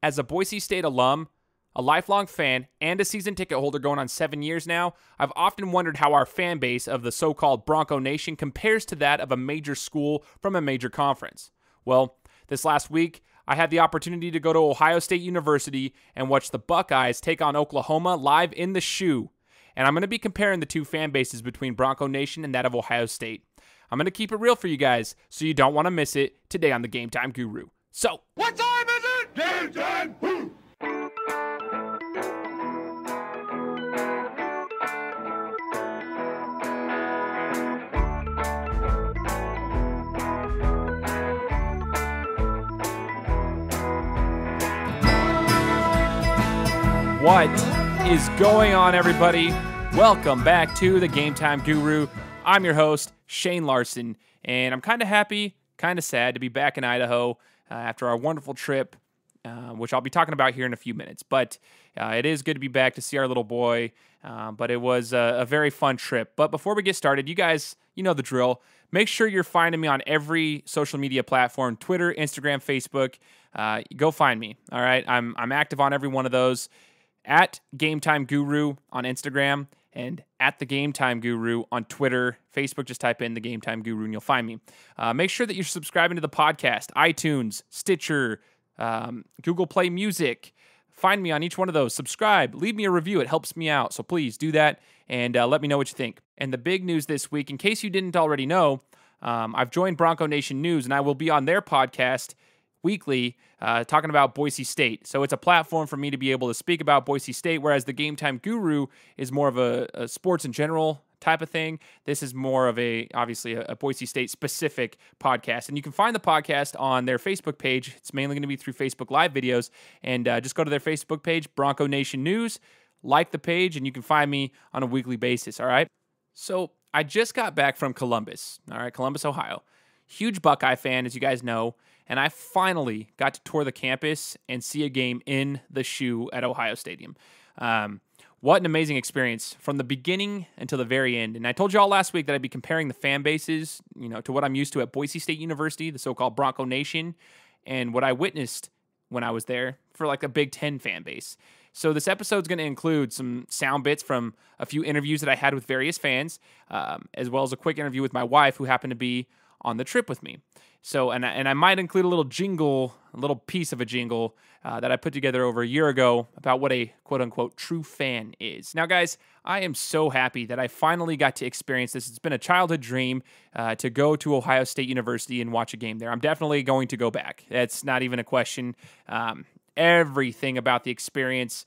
As a Boise State alum, a lifelong fan, and a season ticket holder going on 7 years now, I've often wondered how our fan base of the so-called Bronco Nation compares to that of a major school from a major conference. Well, this last week, I had the opportunity to go to Ohio State University and watch the Buckeyes take on Oklahoma live in the shoe. And I'm going to be comparing the two fan bases between Bronco Nation and that of Ohio State. I'm going to keep it real for you guys, so you don't want to miss it today on the Game Time Guru. So, what time is it? Game time! Woo! What is going on, everybody? Welcome back to the Game Time Guru. I'm your host, Shane Larson, and I'm kind of happy, kind of sad to be back in Idaho after our wonderful trip, which I'll be talking about here in a few minutes. But it is good to be back to see our little boy, but it was a very fun trip. But before we get started, you guys, you know the drill. Make sure you're finding me on every social media platform, Twitter, Instagram, Facebook. Go find me, all right? I'm active on every one of those. At Game Time Guru on Instagram and at the Game Time Guru on Twitter. Facebook, just type in the Game Time Guru and you'll find me. Make sure that you're subscribing to the podcast, iTunes, Stitcher, Google Play Music. Find me on each one of those. Subscribe. Leave me a review. It helps me out. So please do that and let me know what you think. And the big news this week, in case you didn't already know, I've joined Bronco Nation News and I will be on their podcast weekly talking about Boise State. So it's a platform for me to be able to speak about Boise State, whereas the Game Time Guru is more of a sports in general type of thing. This is more of obviously a Boise State specific podcast. And you can find the podcast on their Facebook page. It's mainly going to be through Facebook Live videos. And just go to their Facebook page, Bronco Nation News, like the page, and you can find me on a weekly basis, all right? So I just got back from Columbus, all right, Columbus, Ohio. Huge Buckeye fan, as you guys know. And I finally got to tour the campus and see a game in the shoe at Ohio Stadium. What an amazing experience from the beginning until the very end. And I told you all last week that I'd be comparing the fan bases, to what I'm used to at Boise State University, the so-called Bronco Nation, and what I witnessed when I was there for like a Big Ten fan base. So this episode's going to include some sound bits from a few interviews that I had with various fans, as well as a quick interview with my wife, who happened to be on the trip with me. So, and I might include a little piece of a jingle that I put together over a year ago about what a quote-unquote true fan is. Now, guys, I am so happy that I finally got to experience this. It's been a childhood dream to go to Ohio State University and watch a game there. I'm definitely going to go back. That's not even a question. Everything about the experience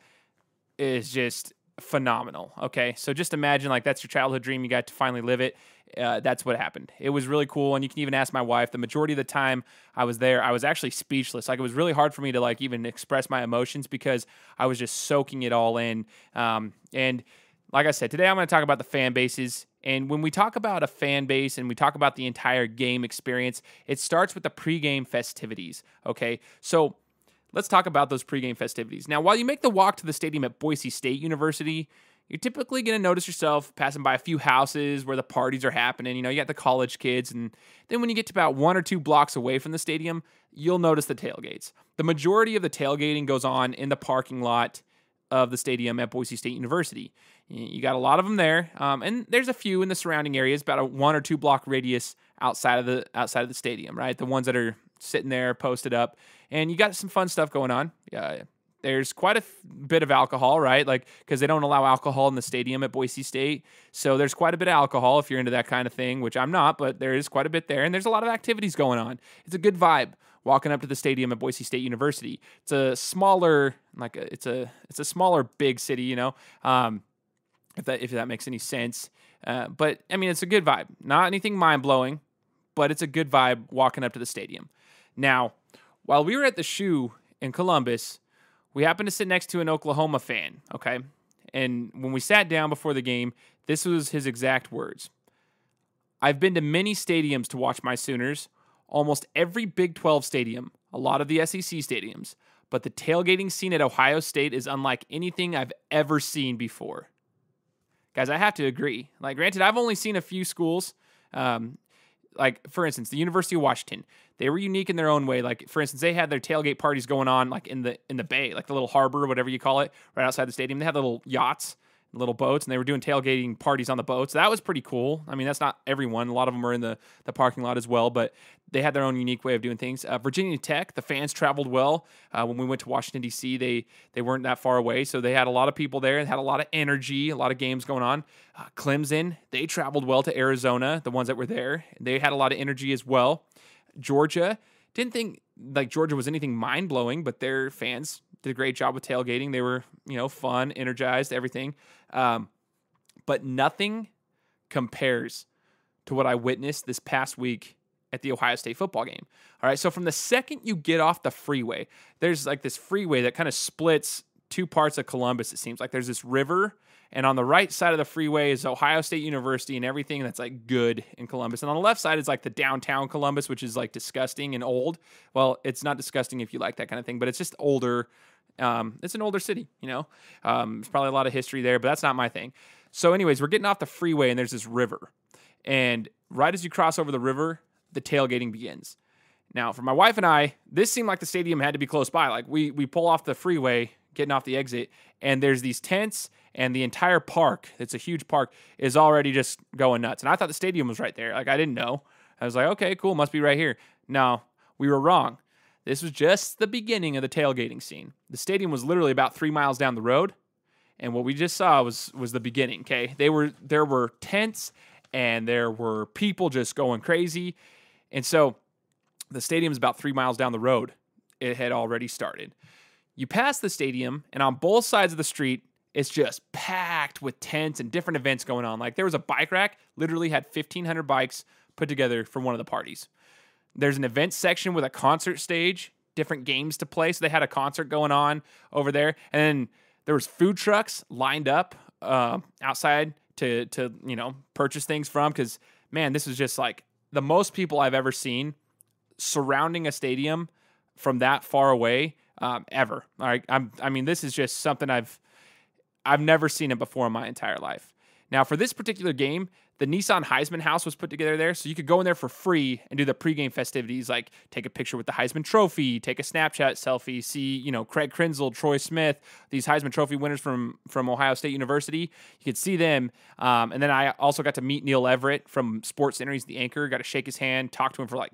is just phenomenal. Okay, so just imagine like that's your childhood dream. You got to finally live it. That's what happened. It was really cool, and you can even ask my wife. The majority of the time I was there, I was actually speechless. Like, it was really hard for me to like even express my emotions because I was just soaking it all in. And like I said, today I'm going to talk about the fan bases. And when we talk about a fan base and we talk about the entire game experience, it starts with the pregame festivities. Okay, so let's talk about those pregame festivities. Now, while you make the walk to the stadium at Boise State University, you're typically going to notice yourself passing by a few houses where the parties are happening. You got the college kids. And then when you get to about 1 or 2 blocks away from the stadium, you'll notice the tailgates. The majority of the tailgating goes on in the parking lot of the stadium at Boise State University. You got a lot of them there. And there's a few in the surrounding areas, about a 1 or 2 block radius outside of the stadium, right? The ones that are sitting there posted up. And you got some fun stuff going on. There's quite a bit of alcohol, right? Like, because they don't allow alcohol in the stadium at Boise State. So there's quite a bit of alcohol if you're into that kind of thing, which I'm not, but there is quite a bit there. And there's a lot of activities going on. It's a good vibe walking up to the stadium at Boise State University. It's a smaller, it's a smaller big city, if that makes any sense. But I mean, it's a good vibe. Not anything mind-blowing, but it's a good vibe walking up to the stadium. Now, while we were at the shoe in Columbus, we happened to sit next to an Oklahoma fan, okay? And when we sat down before the game, this was his exact words. I've been to many stadiums to watch my Sooners, almost every Big 12 stadium, a lot of the SEC stadiums, but the tailgating scene at Ohio State is unlike anything I've ever seen before. Guys, I have to agree. Like, granted, I've only seen a few schools, like, for instance, the University of Washington. they were unique in their own way. Like, for instance, they had their tailgate parties going on like in the bay, like the little harbor or whatever you call it, right outside the stadium. They had the little yachts, little boats, and they were doing tailgating parties on the boats. That was pretty cool. I mean, that's not everyone. A lot of them were in the parking lot as well, but they had their own unique way of doing things. Virginia Tech, the fans traveled well. When we went to Washington, D.C., they weren't that far away, so they had a lot of people there. They had a lot of energy, a lot of games going on. Clemson, they traveled well to Arizona, the ones that were there. They had a lot of energy as well. Georgia, didn't think like Georgia was anything mind-blowing, but their fans did a great job with tailgating. They were, fun, energized, everything. But nothing compares to what I witnessed this past week at the Ohio State football game. All right, so from the second you get off the freeway, there's like this freeway that kind of splits two parts of Columbus, it seems like. There's this river, and on the right side of the freeway is Ohio State University and everything that's like good in Columbus. And on the left side is like the downtown Columbus, which is like disgusting and old. Well, it's not disgusting if you like that kind of thing, but it's just older. It's an older city, there's probably a lot of history there, but that's not my thing. So anyways, we're getting off the freeway and there's this river, and right as you cross over the river, the tailgating begins. Now, for my wife and I, this seemed like the stadium had to be close by. Like we pull off the freeway, getting off the exit, and there's these tents, and the entire park, it's a huge park, is already just going nuts. And I thought the stadium was right there. Like I didn't know. I was like, okay, cool, must be right here. No, we were wrong. This was just the beginning of the tailgating scene. The stadium was literally about 3 miles down the road, and what we just saw was the beginning, okay? There were tents, and there were people just going crazy. And so the stadium's about 3 miles down the road. It had already started. You pass the stadium, and on both sides of the street, it's just packed with tents and different events going on. Like there was a bike rack, literally had 1,500 bikes put together for one of the parties. There's an event section with a concert stage, different games to play. So they had a concert going on over there. And then there was food trucks lined up outside to purchase things from. Because, man, this is just like the most people I've ever seen surrounding a stadium from that far away ever. All right. I mean, this is just something I've never seen it before in my entire life. Now, for this particular game, the Nissan Heisman House was put together there, so you could go in there for free and do the pregame festivities, like take a picture with the Heisman Trophy, take a Snapchat selfie, see, Craig Krenzel, Troy Smith, these Heisman Trophy winners from Ohio State University. You could see them, and then I also got to meet Neil Everett from Sports Center. He's the anchor. Got to shake his hand, talk to him for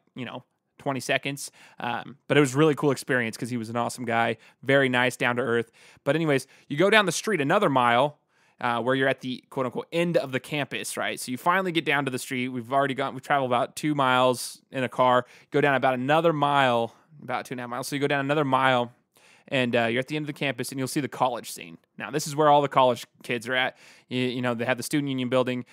20 seconds. But it was a really cool experience because he was an awesome guy, very nice, down to earth. But anyways, you go down the street another mile, where you're at the quote unquote end of the campus, right? So you finally get down to the street. We've traveled about 2 miles in a car, go down about another mile, about 2.5 miles. So you go down another mile, and you're at the end of the campus, and you'll see the college scene. Now, this is where all the college kids are at. They have the student union building.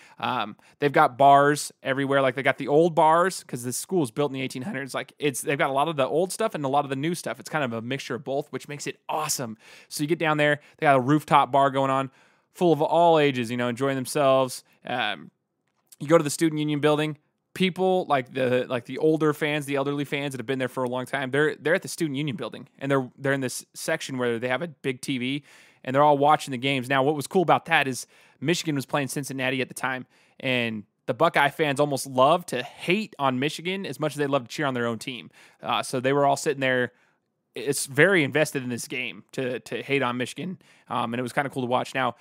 They've got bars everywhere. Like they got the old bars because the school was built in the 1800s. Like they've got a lot of the old stuff and a lot of the new stuff. It's kind of a mixture of both, which makes it awesome. So you get down there, they got a rooftop bar going on, full of all ages, enjoying themselves. You go to the student union building. People like the older fans, the elderly fans that have been there for a long time, they're at the student union building, and they're in this section where they have a big TV, and they're all watching the games. Now, what was cool about that is Michigan was playing Cincinnati at the time, and the Buckeye fans almost love to hate on Michigan as much as they love to cheer on their own team. So they were all sitting there. It's very invested in this game to hate on Michigan, and it was kind of cool to watch. Now,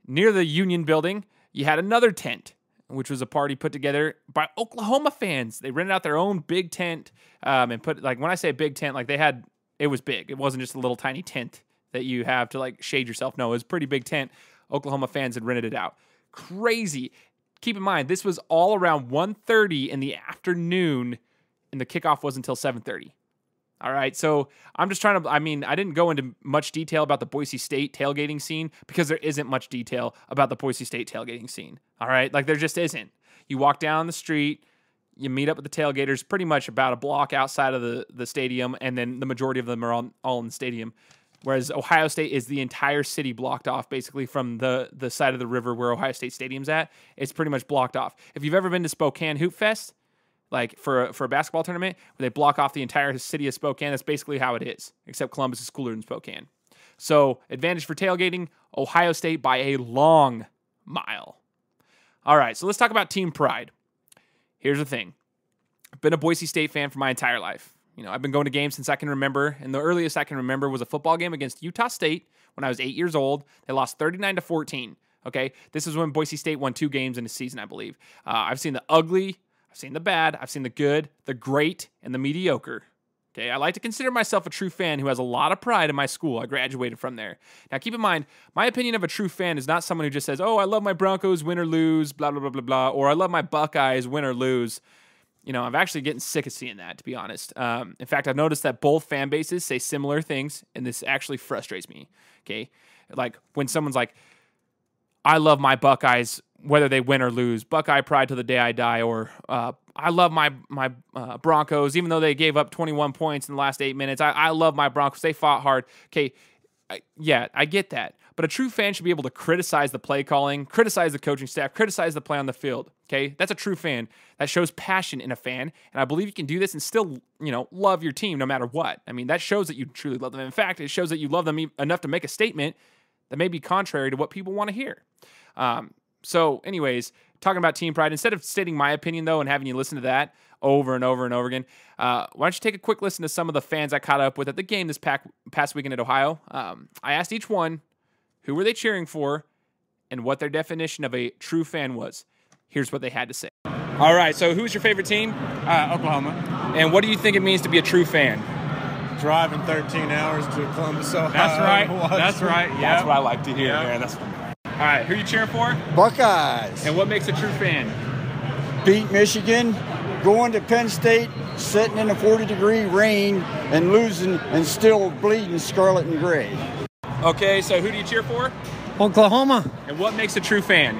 near the Union building, you had another tent, which was a party put together by Oklahoma fans. They rented out their own big tent and put, like, when I say big tent, like it was big. It wasn't just a little tiny tent that you have to like shade yourself. No, it was a pretty big tent. Oklahoma fans had rented it out. Crazy. Keep in mind, this was all around 1:30 in the afternoon, and the kickoff was until 7:30. All right, so I'm just trying to, I didn't go into much detail about the Boise State tailgating scene because there isn't much detail about the Boise State tailgating scene. All right, like there just isn't. You walk down the street, you meet up with the tailgaters pretty much about a block outside of the stadium, and then the majority of them are all in the stadium. Whereas Ohio State is the entire city blocked off basically from the side of the river where Ohio State Stadium's at. It's pretty much blocked off. If you've ever been to Spokane Hoop Fest, like for a basketball tournament, where they block off the entire city of Spokane, that's basically how it is, except Columbus is cooler than Spokane. So advantage for tailgating, Ohio State by a long mile. All right, so let's talk about team pride. Here's the thing. been a Boise State fan for my entire life. I've been going to games since I can remember, and the earliest I can remember was a football game against Utah State when I was 8 years old. They lost 39-14. Okay, this is when Boise State won 2 games in a season, I believe. I've seen the ugly, I've seen the bad, I've seen the good, the great, and the mediocre. Okay, I like to consider myself a true fan who has a lot of pride in my school. I graduated from there. Now, keep in mind, my opinion of a true fan is not someone who just says, oh, I love my Broncos, win or lose, blah, blah, blah, blah, blah, or I love my Buckeyes, win or lose. I'm actually getting sick of seeing that, to be honest. In fact, I've noticed that both fan bases say similar things, and this actually frustrates me, okay? Like, when someone's like, I love my Buckeyes, whether they win or lose, Buckeye pride till the day I die, or I love my Broncos, even though they gave up 21 points in the last 8 minutes. I love my Broncos. They fought hard. Okay, I get that. But a true fan should be able to criticize the play calling, criticize the coaching staff, criticize the play on the field. Okay, that's a true fan. That shows passion in a fan, and I believe you can do this and still, love your team no matter what. I mean, that shows that you truly love them. In fact, it shows that you love them enough to make a statement that may be contrary to what people want to hear. So, anyways, talking about team pride, instead of stating my opinion, though, and having you listen to that over and over and over again, why don't you take a quick listen to some of the fans I caught up with at the game this past weekend at Ohio. I asked each one, who were they cheering for, and what their definition of a true fan was. Here's what they had to say. All right, so who's your favorite team? Oklahoma. And what do you think it means to be a true fan? Driving 13 hours to Columbus, Ohio. That's right. That's right. Yeah. That's what I like to hear. Yeah, that's all right, who are you cheering for? Buckeyes. And what makes a true fan? Beat Michigan, going to Penn State, sitting in a 40-degree rain and losing and still bleeding scarlet and gray. Okay, so who do you cheer for? Oklahoma. And what makes a true fan?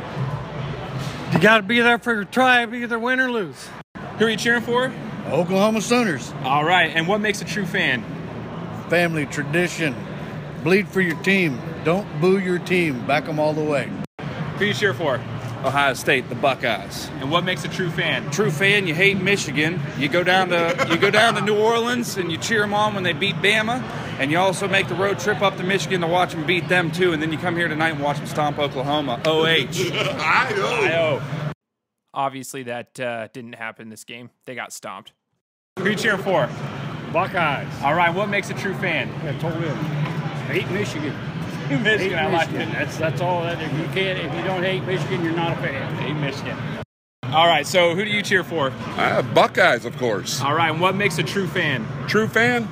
You got to be there for your tribe, either win or lose. Who are you cheering for? Oklahoma Sooners. All right, and what makes a true fan? Family, tradition. Bleed for your team. Don't boo your team. Back them all the way. Who do you cheer for? Ohio State, the Buckeyes. And what makes a true fan? True fan, you hate Michigan. You go down to New Orleans and you cheer them on when they beat Bama, and you also make the road trip up to Michigan to watch them beat them too. And then you come here tonight and watch them stomp Oklahoma. OH. I-O. Obviously, that didn't happen this game. They got stomped. Who are you cheering for? Buckeyes. All right, what makes a true fan? I told him. Hate Michigan. Michigan, I like it. That's all. If you don't hate Michigan, you're not a fan. Hate Michigan. All right, so who do you cheer for? Buckeyes, of course. All right, and what makes a true fan? True fan?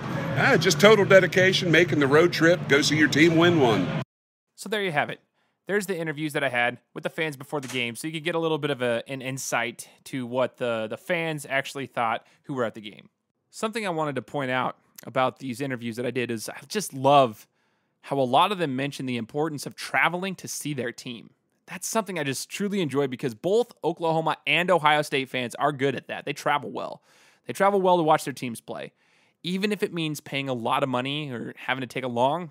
Just total dedication, making the road trip, go see your team win one. So there you have it. There's the interviews that I had with the fans before the game, so you could get a little bit of an insight to what the fans actually thought who were at the game. Something I wanted to point out about these interviews that I did is I just love how a lot of them mention the importance of traveling to see their team. That's something I just truly enjoy because both Oklahoma and Ohio State fans are good at that. They travel well. They travel well to watch their teams play, even if it means paying a lot of money or having to take a long,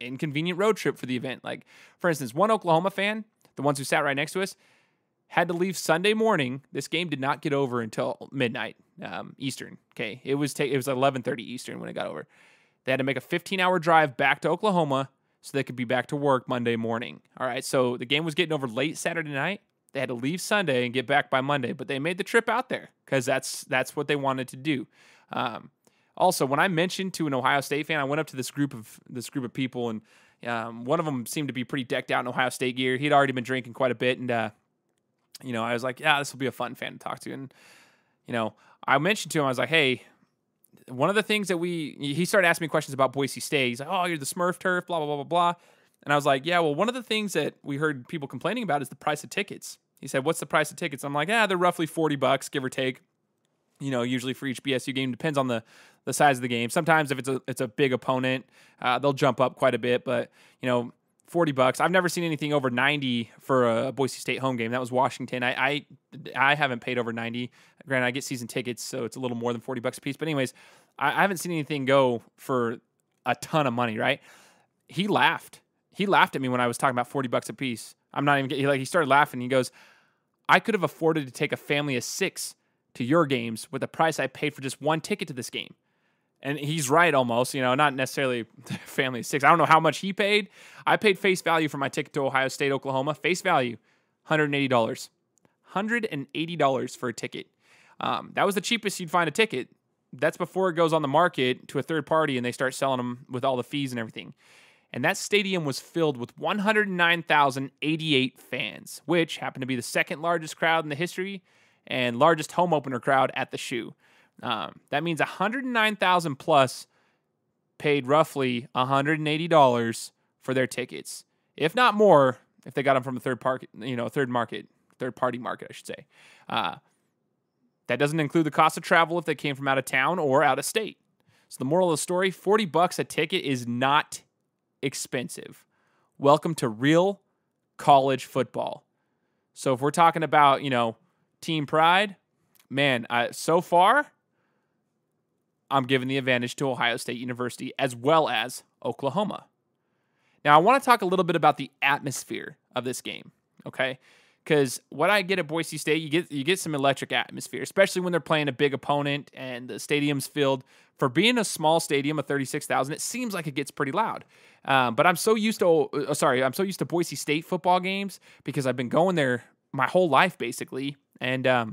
inconvenient road trip for the event. Like, for instance, one Oklahoma fan, the ones who sat right next to us, had to leave Sunday morning. This game did not get over until midnight Eastern. Okay, it was 11:30 Eastern when it got over. They had to make a 15-hour drive back to Oklahoma so they could be back to work Monday morning. All right, so the game was getting over late Saturday night. They had to leave Sunday and get back by Monday, but they made the trip out there because that's what they wanted to do. Also, when I mentioned to an Ohio State fan, I went up to this group of people, and one of them seemed to be pretty decked out in Ohio State gear. He'd already been drinking quite a bit, and I was like, yeah, this will be a fun fan to talk to. And I mentioned to him, I was like, hey, one of the things that he started asking me questions about Boise State. He's like, oh, you're the Smurf turf, blah, blah, blah, blah, blah. And I was like, yeah, well, one of the things that we heard people complaining about is the price of tickets. He said, what's the price of tickets? I'm like, they're roughly $40, give or take. Usually for each BSU game. Depends on the size of the game. Sometimes if it's a big opponent, they'll jump up quite a bit. But, $40. I've never seen anything over 90 for a Boise State home game. That was Washington. I haven't paid over 90. Granted, I get season tickets, so it's a little more than $40 a piece. But anyways, I haven't seen anything go for a ton of money, right? He laughed. He laughed at me when I was talking about $40 a piece. I'm not even he started laughing. He goes, I could have afforded to take a family of 6 to your games with the price I paid for just one ticket to this game. And he's right almost, not necessarily family of 6. I don't know how much he paid. I paid face value for my ticket to Ohio State, Oklahoma. Face value, $180. $180 for a ticket. That was the cheapest you'd find a ticket. That's before it goes on the market to a third party and they start selling them with all the fees and everything. And that stadium was filled with 109,088 fans, which happened to be the second largest crowd in the history and largest home opener crowd at the shoe. That means 109,000 plus paid roughly $180 for their tickets, if not more, if they got them from a third party market, I should say. That doesn't include the cost of travel if they came from out of town or out of state. So the moral of the story, $40 a ticket is not expensive. Welcome to real college football. So if we're talking about, team pride, man, so far, I'm giving the advantage to Ohio State University as well as Oklahoma. Now, I want to talk a little bit about the atmosphere of this game, okay? Because what I get at Boise State, you get some electric atmosphere, especially when they're playing a big opponent and the stadium's filled. For being a small stadium of 36,000, it seems like it gets pretty loud. But I'm so used to Boise State football games because I've been going there my whole life basically, and I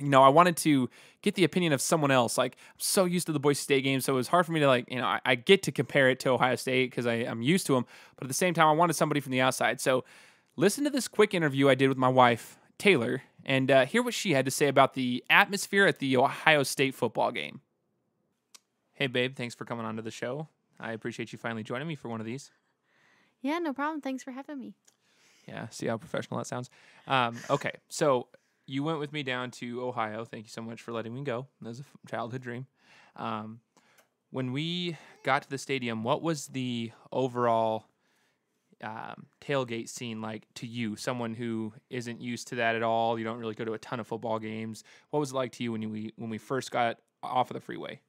wanted to get the opinion of someone else. Like, I'm so used to the Boise State games, so it was hard for me to I get to compare it to Ohio State because I'm used to them, but at the same time, I wanted somebody from the outside. So listen to this quick interview I did with my wife, Taylor, and hear what she had to say about the atmosphere at the Ohio State football game. Hey, babe, thanks for coming on to the show. I appreciate you finally joining me for one of these. Yeah, no problem. Thanks for having me. Yeah, see how professional that sounds? Okay, so you went with me down to Ohio. Thank you so much for letting me go. That was a childhood dream. When we got to the stadium, what was the overall tailgate scene like to you, someone who isn't used to that at all? You don't really go to a ton of football games. What was it like to you when we first got off of the freeway?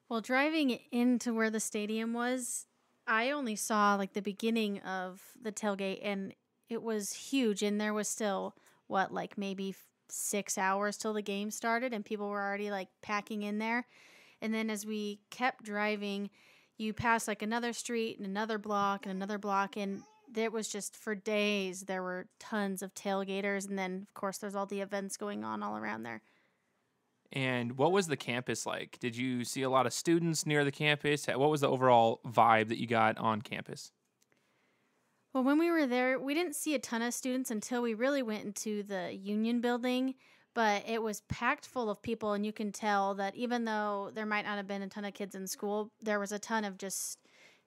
Well, driving into where the stadium was, I only saw like the beginning of the tailgate, and it was huge, and there was still maybe 6 hours till the game started, and people were already packing in there. And then as we kept driving, you pass another street and another block, and there was just for days there were tons of tailgaters, and then of course there's all the events going on all around there. And what was the campus like? Did you see a lot of students near the campus? What was the overall vibe that you got on campus? Well, when we were there, we didn't see a ton of students until we really went into the Union building, but it was packed full of people, and you can tell that even though there might not have been a ton of kids in school, there was a ton of just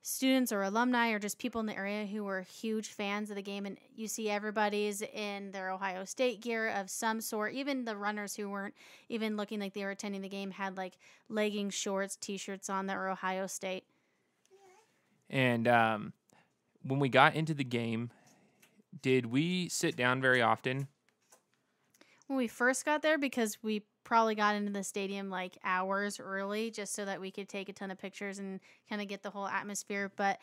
students or alumni or just people in the area who were huge fans of the game, and you see everybody's in their Ohio State gear of some sort. Even the runners who weren't even looking like they were attending the game had leggings, shorts, T-shirts on that were Ohio State. And when we got into the game, did we sit down very often? When we first got there, because we probably got into the stadium hours early just so that we could take a ton of pictures and kind of get the whole atmosphere. But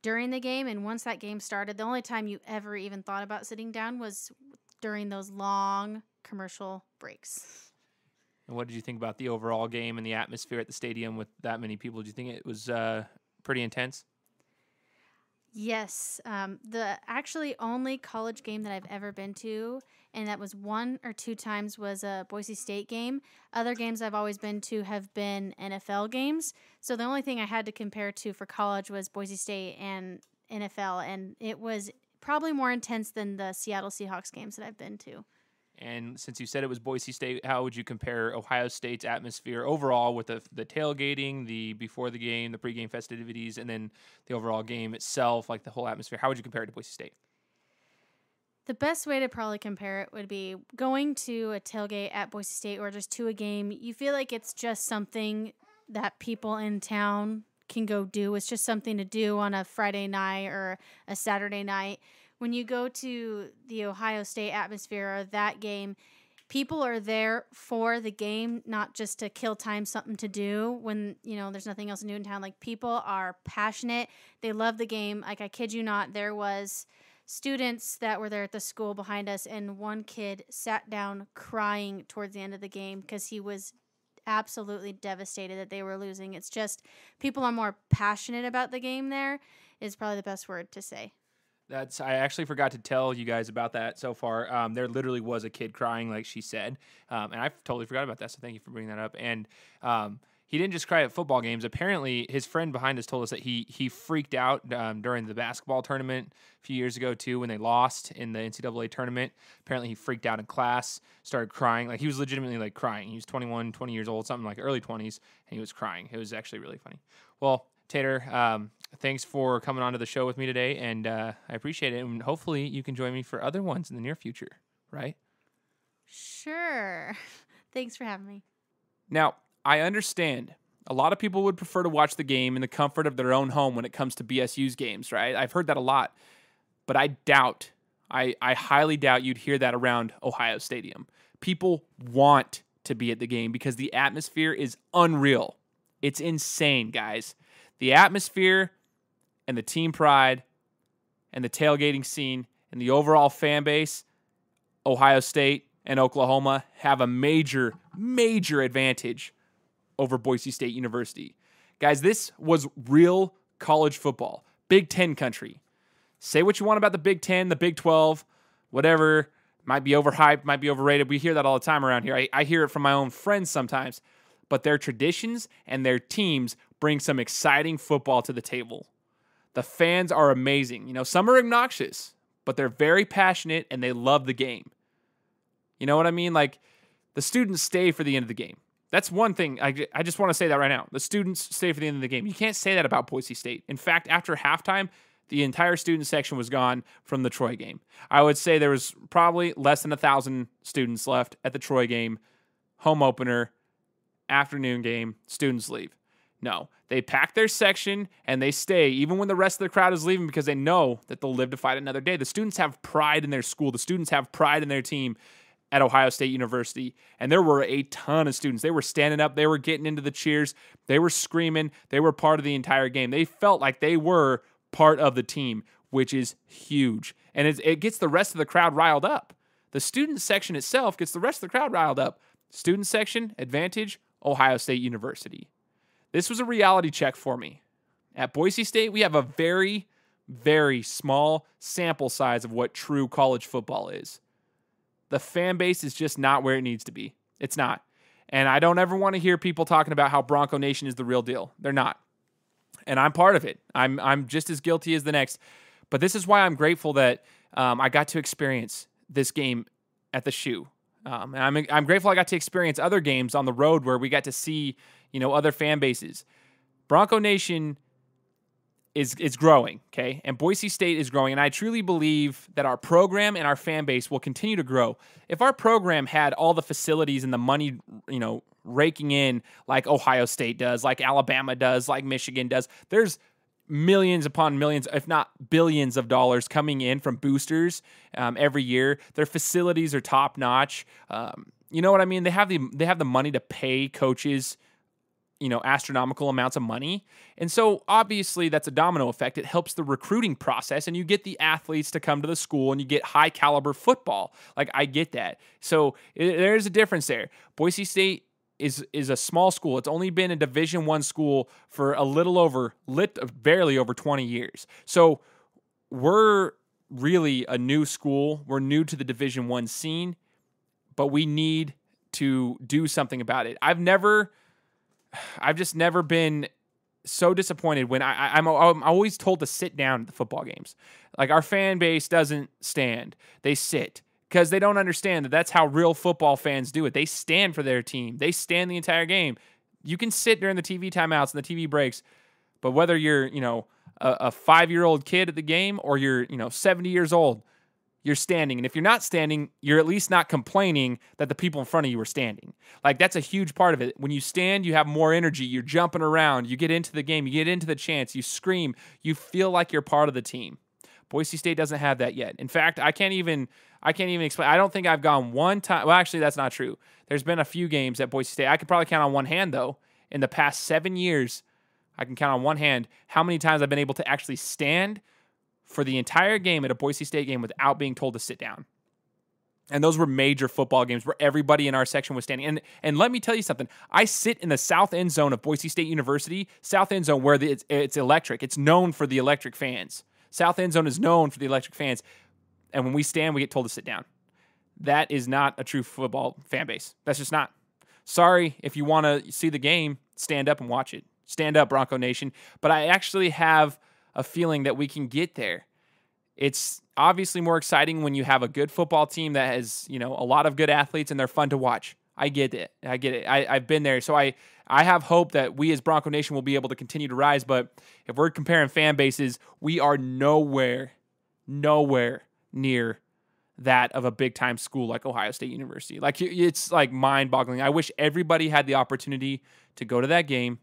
during the game, and once that game started, the only time you ever even thought about sitting down was during those long commercial breaks. And what did you think about the overall game and the atmosphere at the stadium with that many people? Did you think it was pretty intense? Yes. The actually only college game that I've ever been to, and that was 1 or 2 times, was a Boise State game. Other games I've always been to have been NFL games. So the only thing I had to compare to for college was Boise State and NFL, and it was probably more intense than the Seattle Seahawks games that I've been to. And since you said it was Boise State, how would you compare Ohio State's atmosphere overall with the tailgating, the before the game, the pregame festivities, and then the overall game itself, the whole atmosphere? How would you compare it to Boise State? The best way to probably compare it would be going to a tailgate at Boise State or just to a game. You feel like it's just something that people in town can go do. It's just something to do on a Friday night or a Saturday night. When you go to the Ohio State atmosphere or that game, people are there for the game, not just to kill time, something to do when, there's nothing else to do in town. People are passionate. They love the game. I kid you not, there was students that were there at the school behind us, and one kid sat down crying towards the end of the game because he was absolutely devastated that they were losing. It's just people are more passionate about the game there is probably the best word to say. I actually forgot to tell you guys about that so far. There literally was a kid crying, like she said, and I totally forgot about that. So thank you for bringing that up. And he didn't just cry at football games. Apparently, his friend behind us told us that he freaked out during the basketball tournament a few years ago too, when they lost in the NCAA tournament. Apparently, he freaked out in class, started crying. Like he was legitimately like crying. He was 21, 20 years old, something like early 20s, and he was crying. It was actually really funny. Well, Tater, thanks for coming on to the show with me today, and I appreciate it. And hopefully, you can join me for other ones in the near future, right? Sure. Thanks for having me. Now, I understand a lot of people would prefer to watch the game in the comfort of their own home when it comes to BSU's games, right? I've heard that a lot, but I highly doubt you'd hear that around Ohio Stadium. People want to be at the game because the atmosphere is unreal. It's insane, guys. The atmosphere and the team pride and the tailgating scene and the overall fan base, Ohio State and Oklahoma have a major, major advantage over Boise State University. Guys, this was real college football. Big Ten country. Say what you want about the Big Ten, the Big 12, whatever. Might be overhyped, might be overrated. We hear that all the time around here. I hear it from my own friends sometimes. But their traditions and their teams bring some exciting football to the table. The fans are amazing. You know, some are obnoxious, but they're very passionate and they love the game. You know what I mean? Like, the students stay for the end of the game. That's one thing. I just want to say that right now. The students stay for the end of the game. You can't say that about Boise State. In fact, after halftime, the entire student section was gone from the Troy game. I would say there was probably less than 1,000 students left at the Troy game. Home opener, afternoon game, students leave. No, they pack their section and they stay even when the rest of the crowd is leaving because they know that they'll live to fight another day. The students have pride in their school. The students have pride in their team at Ohio State University, and there were a ton of students. They were standing up. They were getting into the cheers. They were screaming. They were part of the entire game. They felt like they were part of the team, which is huge, and it gets the rest of the crowd riled up. The student section itself gets the rest of the crowd riled up. Student section, advantage, Ohio State University. This was a reality check for me. At Boise State, we have a very, very small sample size of what true college football is. The fan base is just not where it needs to be. It's not. And I don't ever want to hear people talking about how Bronco Nation is the real deal. They're not. And I'm part of it. I'm just as guilty as the next. But this is why I'm grateful that I got to experience this game at the Shoe. And I'm grateful I got to experience other games on the road where we got to see, other fan bases. Bronco Nation is growing, okay? And Boise State is growing, and I truly believe that our program and our fan base will continue to grow. If our program had all the facilities and the money, raking in like Ohio State does, like Alabama does, like Michigan does, there's millions upon millions, if not billions of dollars coming in from boosters every year. Their facilities are top notch. You know what I mean? They have the money to pay coaches, astronomical amounts of money. And so obviously that's a domino effect. It helps the recruiting process and you get the athletes to come to the school and you get high caliber football. Like, I get that. So there's a difference there. Boise State is a small school. It's only been a Division I school for barely over 20 years. So we're really a new school. We're new to the Division I scene, but we need to do something about it. I've just never been so disappointed when I'm always told to sit down at the football games. Like, our fan base doesn't stand. They sit. Because they don't understand that that's how real football fans do it. They stand for their team. They stand the entire game. You can sit during the TV timeouts and the TV breaks, but whether you're, a 5-year-old kid at the game or you're, 70 years old, you're standing. And if you're not standing, you're at least not complaining that the people in front of you are standing. Like, that's a huge part of it. When you stand, you have more energy. You're jumping around. You get into the game. You get into the chance. You scream. You feel like you're part of the team. Boise State doesn't have that yet. In fact, I can't even explain. I don't think I've gone one time. Well, actually, that's not true. There's been a few games at Boise State. I could probably count on one hand, though. In the past 7 years, I can count on one hand how many times I've been able to actually stand for the entire game at a Boise State game without being told to sit down. And those were major football games where everybody in our section was standing. And let me tell you something. I sit in the south end zone of Boise State University, south end zone where it's electric. It's known for the electric fans. South end zone is known for the electric fans. And when we stand, we get told to sit down. That is not a true football fan base. That's just not. Sorry, if you want to see the game, stand up and watch it. Stand up, Bronco Nation. But I actually have a feeling that we can get there. It's obviously more exciting when you have a good football team that has, a lot of good athletes and they're fun to watch. I get it. I've been there. So I have hope that we as Bronco Nation will be able to continue to rise. But if we're comparing fan bases, we are nowhere near that of a big-time school like Ohio State University. Like, it's like mind-boggling. I wish everybody had the opportunity to go to that game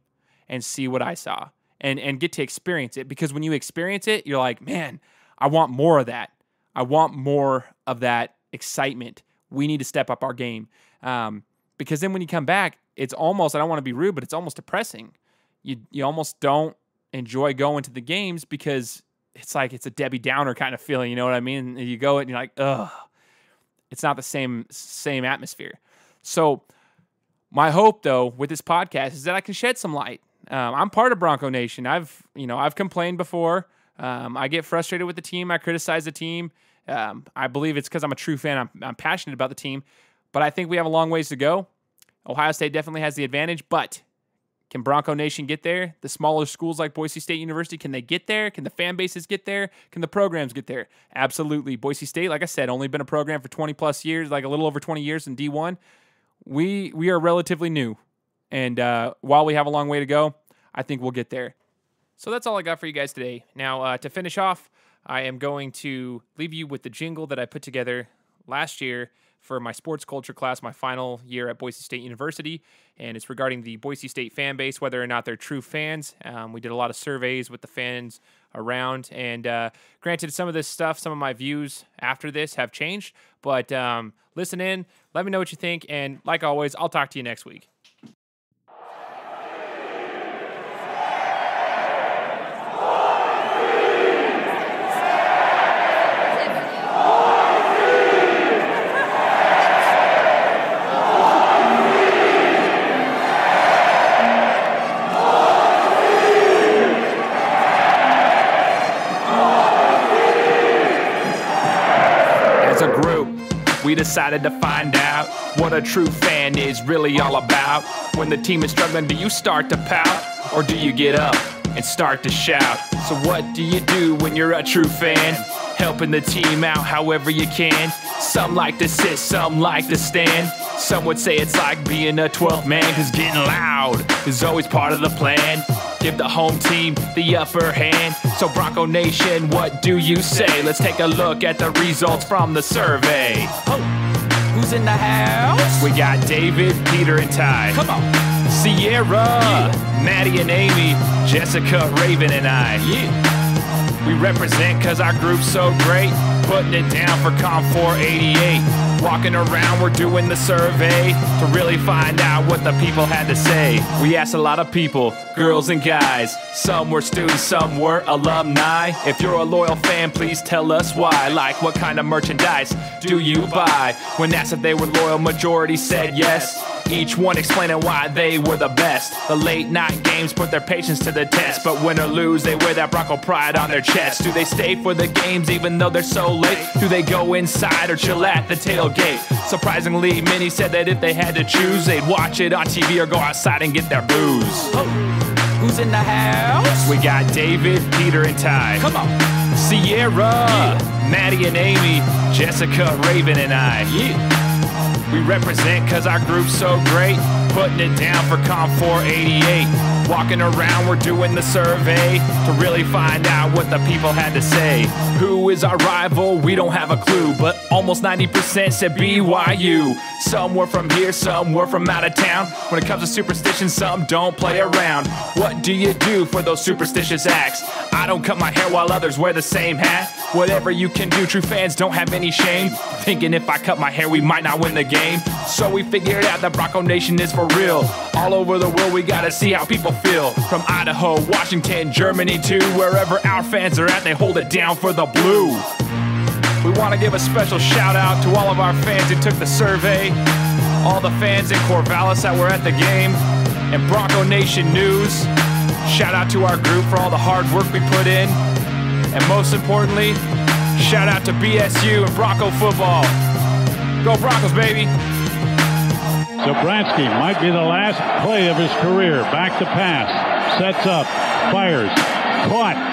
and see what I saw and get to experience it. Because when you experience it, you're like, man, I want more of that. I want more of that excitement. We need to step up our game. Because then when you come back, it's almost, I don't want to be rude, but it's almost depressing. You almost don't enjoy going to the games because it's like it's a Debbie Downer kind of feeling, you know what I mean? And you go and you're like, ugh, it's not the same atmosphere. So my hope, though, with this podcast is that I can shed some light. I'm part of Bronco Nation. I've complained before. I get frustrated with the team. I criticize the team. I believe it's because I'm a true fan. I'm passionate about the team. But I think we have a long ways to go. Ohio State definitely has the advantage, but can Bronco Nation get there? The smaller schools like Boise State University, can they get there? Can the fan bases get there? Can the programs get there? Absolutely. Boise State, like I said, only been a program for 20-plus years, like a little over 20 years in D1. We are relatively new. And while we have a long way to go, I think we'll get there. So that's all I got for you guys today. Now, to finish off, I am going to leave you with the jingle that I put together last year for my sports culture class, my final year at Boise State University, and it's regarding the Boise State fan base, whether or not they're true fans. We did a lot of surveys with the fans around, and granted, some of this stuff, some of my views after this have changed, but listen in, let me know what you think, and like always, I'll talk to you next week. We decided to find out what a true fan is really all about. When the team is struggling, do you start to pout? Or do you get up and start to shout? So what do you do when you're a true fan? Helping the team out however you can. Some like to sit, some like to stand. Some would say it's like being a 12th man, cause getting loud is always part of the plan. Give the home team the upper hand. So Bronco Nation, what do you say? Let's take a look at the results from the survey. Oh, who's in the house? We got David, Peter, and Ty. Come on. Sierra, Maddie and Amy, Jessica, Raven, and I. Yeah. We represent cause our group's so great. Putting it down for Com 488. Walking around, we're doing the survey to really find out what the people had to say. We asked a lot of people, girls and guys. Some were students, some were alumni. If you're a loyal fan, please tell us why. Like, what kind of merchandise do you buy? When asked if they were loyal, majority said yes. Each one explaining why they were the best. The late night games put their patience to the test, but win or lose, they wear that Bronco pride on their chest. Do they stay for the games even though they're so late? Do they go inside or chill at the tailgate? Surprisingly, many said that if they had to choose, they'd watch it on TV or go outside and get their booze. Oh, who's in the house? We got David, Peter, and Ty. Come on. Sierra, Maddie and Amy, Jessica, Raven, and I. Yeah. We represent cause our group's so great. Putting it down for Com 488. Walking around, we're doing the survey to really find out what the people had to say. Who is our rival? We don't have a clue, but almost 90% said BYU. Some were from here, some were from out of town. When it comes to superstition, some don't play around. What do you do for those superstitious acts? I don't cut my hair while others wear the same hat. Whatever you can do, true fans don't have any shame. Thinking if I cut my hair, we might not win the game. So we figured out that Bronco Nation is for real. All over the world, we gotta see how people feel. From Idaho, Washington, Germany too. Wherever our fans are at, they hold it down for the blue. We want to give a special shout out to all of our fans who took the survey, all the fans in Corvallis that were at the game, and Bronco Nation News. Shout out to our group for all the hard work we put in. And most importantly, shout out to BSU and Bronco football. Go Broncos, baby. Zabransky might be the last play of his career. Back to pass. Sets up. Fires. Caught.